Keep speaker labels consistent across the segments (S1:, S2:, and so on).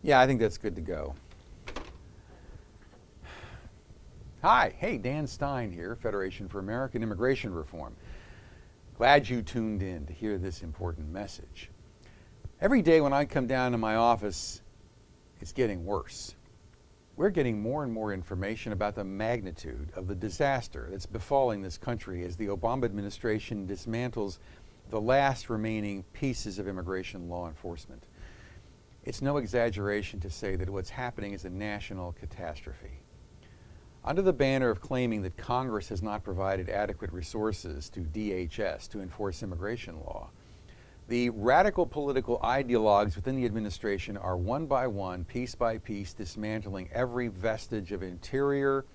S1: Yeah, I think that's good to go. Hi, hey, Dan Stein here, Federation for American Immigration Reform. Glad you tuned in to hear this important message. Every day when I come down to my office, it's getting worse. We're getting more and more information about the magnitude of the disaster that's befalling this country as the Obama administration dismantles the last remaining pieces of immigration law enforcement. It's no exaggeration to say that what's happening is a national catastrophe. Under the banner of claiming that Congress has not provided adequate resources to DHS to enforce immigration law, the radical political ideologues within the administration are one by one, piece by piece, dismantling every vestige of interior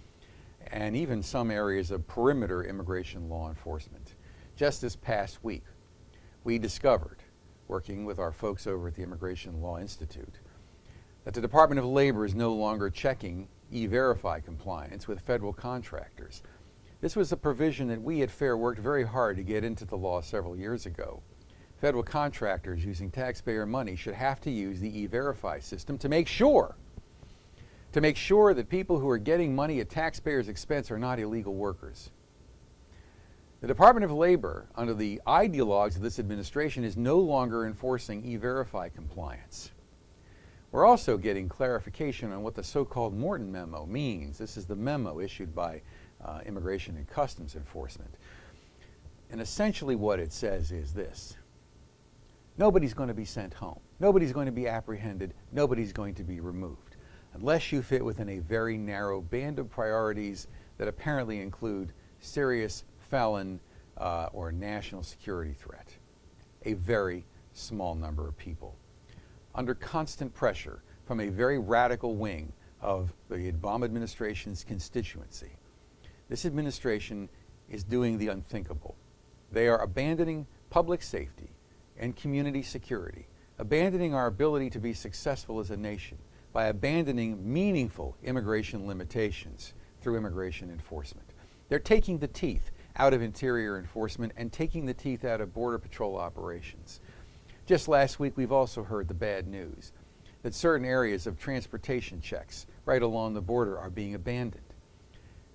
S1: and even some areas of perimeter immigration law enforcement. Just this past week, we discovered, working with our folks over at the Immigration Law Institute, that the Department of Labor is no longer checking E-Verify compliance with federal contractors. This was a provision that we at FAIR worked very hard to get into the law several years ago. Federal contractors using taxpayer money should have to use the E-Verify system to make sure that people who are getting money at taxpayers' expense are not illegal workers. The Department of Labor, under the ideologues of this administration, is no longer enforcing E-Verify compliance. We're also getting clarification on what the so-called Morton memo means. This is the memo issued by Immigration and Customs Enforcement. And essentially what it says is this: nobody's going to be sent home. Nobody's going to be apprehended. Nobody's going to be removed unless you fit within a very narrow band of priorities that apparently include serious felon or national security threat. A very small number of people. Under constant pressure from a very radical wing of the Obama administration's constituency, this administration is doing the unthinkable. They are abandoning public safety and community security, abandoning our ability to be successful as a nation by abandoning meaningful immigration limitations through immigration enforcement. They're taking the teeth out of interior enforcement and taking the teeth out of Border Patrol operations. Just last week, we've also heard the bad news that certain areas of transportation checks right along the border are being abandoned.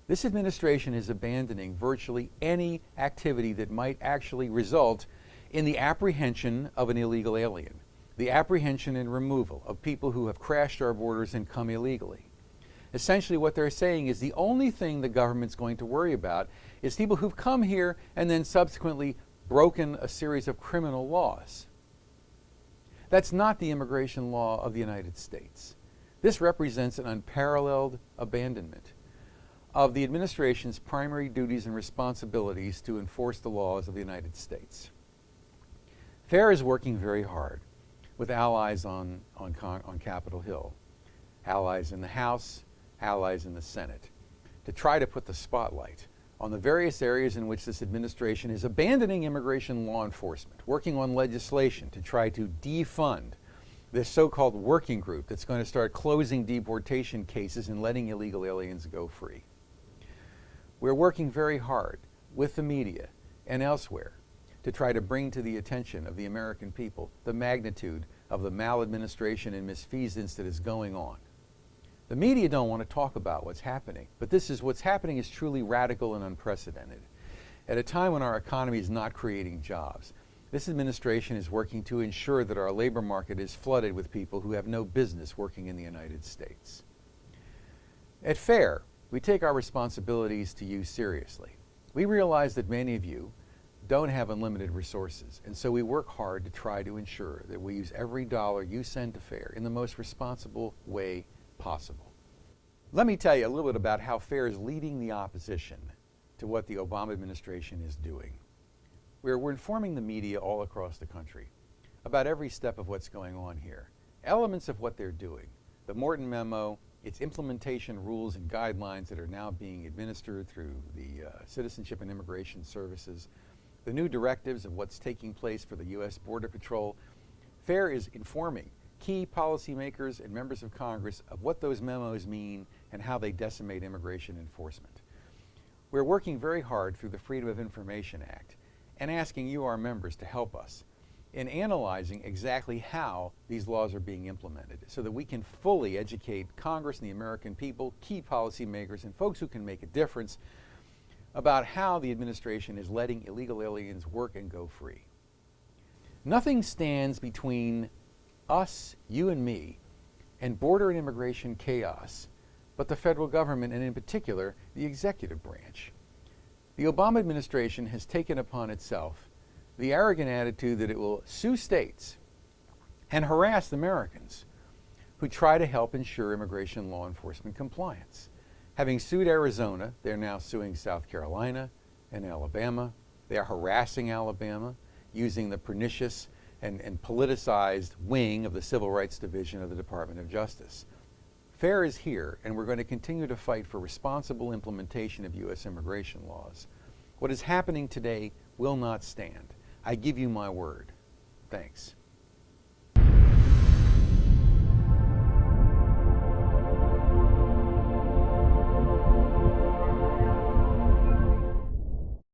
S1: This administration is abandoning virtually any activity that might actually result in the apprehension of an illegal alien, the apprehension and removal of people who have crashed our borders and come illegally. Essentially what they're saying is the only thing the government's going to worry about is people who've come here and then subsequently broken a series of criminal laws. That's not the immigration law of the United States. This represents an unparalleled abandonment of the administration's primary duties and responsibilities to enforce the laws of the United States. FAIR is working very hard with allies on Capitol Hill, allies in the House, allies in the Senate, to try to put the spotlight on the various areas in which this administration is abandoning immigration law enforcement, working on legislation to try to defund this so-called working group that's going to start closing deportation cases and letting illegal aliens go free. We're working very hard with the media and elsewhere to try to bring to the attention of the American people the magnitude of the maladministration and misfeasance that is going on. The media don't want to talk about what's happening, but what's happening is truly radical and unprecedented. At a time when our economy is not creating jobs, this administration is working to ensure that our labor market is flooded with people who have no business working in the United States. At FAIR, we take our responsibilities to you seriously. We realize that many of you don't have unlimited resources, and so we work hard to try to ensure that we use every dollar you send to FAIR in the most responsible way possible. Let me tell you a little bit about how FAIR is leading the opposition to what the Obama administration is doing. We're informing the media all across the country about every step of what's going on here, elements of what they're doing, the Morton memo, its implementation rules and guidelines that are now being administered through the Citizenship and Immigration Services, the new directives of what's taking place for the U.S. Border Patrol. FAIR is informing key policymakers and members of Congress of what those memos mean and how they decimate immigration enforcement. We're working very hard through the Freedom of Information Act and asking you, our members, to help us in analyzing exactly how these laws are being implemented so that we can fully educate Congress and the American people, key policymakers, and folks who can make a difference about how the administration is letting illegal aliens work and go free. Nothing stands between us, you and me, and border and immigration chaos but the federal government, and in particular, the executive branch. The Obama administration has taken upon itself the arrogant attitude that it will sue states and harass Americans who try to help ensure immigration law enforcement compliance. Having sued Arizona, they're now suing South Carolina and Alabama. They are harassing Alabama using the pernicious and politicized wing of the Civil Rights Division of the Department of Justice. FAIR is here, and we're going to continue to fight for responsible implementation of U.S. immigration laws. What is happening today will not stand. I give you my word. Thanks.